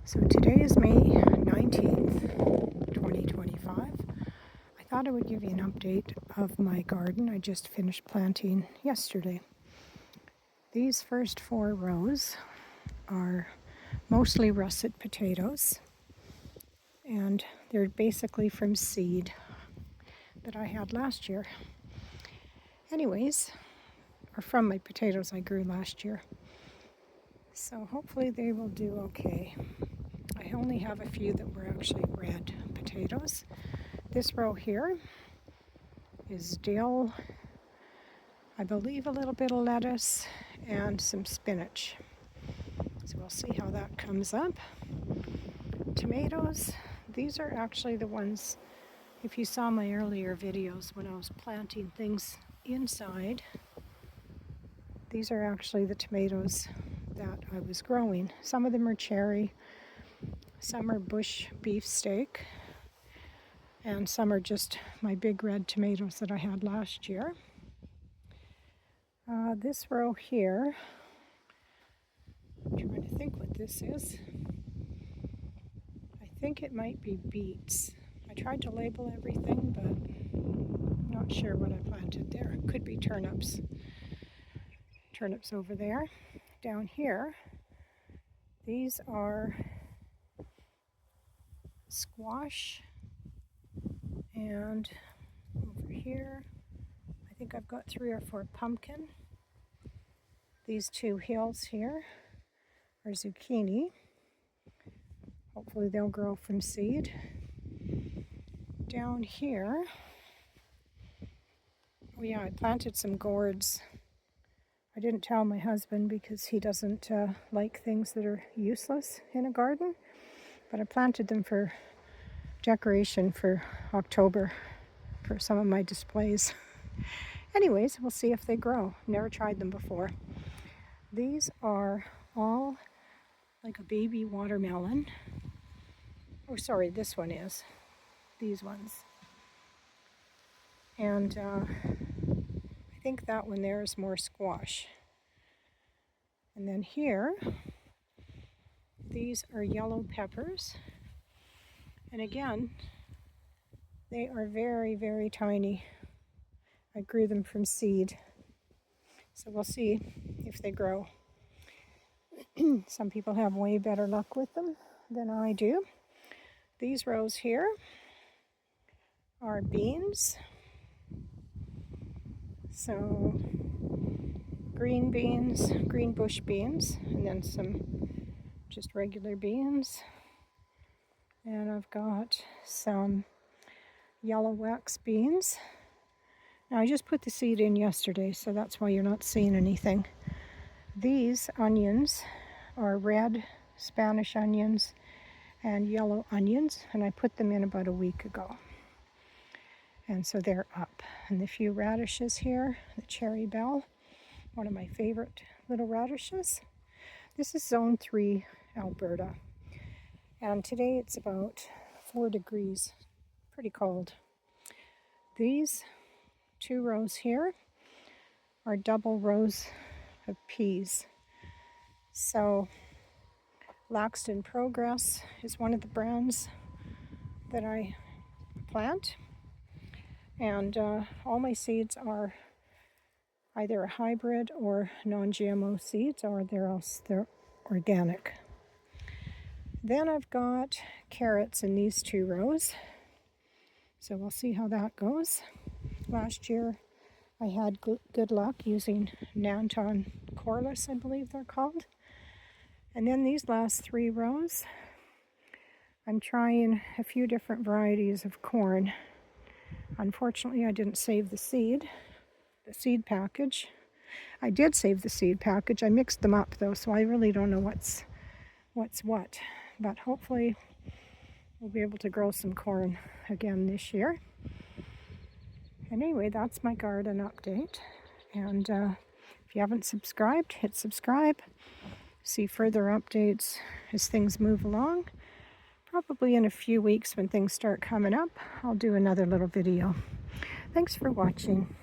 So today is May 19th, 2025. I thought I would give you an update of my garden. I just finished planting yesterday. These first 4 rows are mostly russet potatoes, and they're basically from seed that I had last year. Anyways, or from my potatoes I grew last year. So hopefully they will do okay. I only have a few that were actually red potatoes. This row here is dill, I believe a little bit of lettuce, and some spinach. So we'll see how that comes up. Tomatoes, these are actually the ones, if you saw my earlier videos when I was planting things inside, these are actually the tomatoes that I was growing. Some of them are cherry, some are bush beefsteak, and some are just my big red tomatoes that I had last year. This row here, I'm trying to think what this is. I think it might be beets. I tried to label everything, but I'm not sure what I planted there. It could be turnips. Turnips over there. Down here, these are squash, and over here I think I've got 3 or 4 pumpkin. These 2 hills here are zucchini. Hopefully they'll grow from seed. Down here, oh yeah, I planted some gourds. I didn't tell my husband because he doesn't like things that are useless in a garden, but I planted them for decoration for October for some of my displays. Anyways, we'll see if they grow. Never tried them before. These are all like a baby watermelon. Oh, sorry, this one is. These ones. And I think that one there is more squash. And then here, these are yellow peppers. And again, they are very, very tiny. I grew them from seed. So we'll see if they grow. Some people have way better luck with them than I do. These rows here are beans. So green beans, green bush beans, and then some just regular beans. And I've got some yellow wax beans. Now I just put the seed in yesterday, so that's why you're not seeing anything. These onions are red Spanish onions and yellow onions, and I put them in about a week ago. And so they're up. And the few radishes here, the cherry bell, one of my favorite little radishes. This is zone 3, Alberta. And today it's about 4 degrees, pretty cold. These 2 rows here are double rows of peas. So Laxton Progress is one of the brands that I plant. And all my seeds are either a hybrid or non-GMO seeds, or they're organic. Then I've got carrots in these 2 rows. So we'll see how that goes. Last year I had good luck using Nanton Corliss, I believe they're called. And then these last 3 rows, I'm trying a few different varieties of corn. Unfortunately, I didn't save the seed package. I did save the seed package. I mixed them up though, so I really don't know what's what. But hopefully we'll be able to grow some corn again this year. And anyway, that's my garden update. And if you haven't subscribed, hit subscribe. See further updates as things move along. Probably in a few weeks when things start coming up, I'll do another little video. Thanks for watching.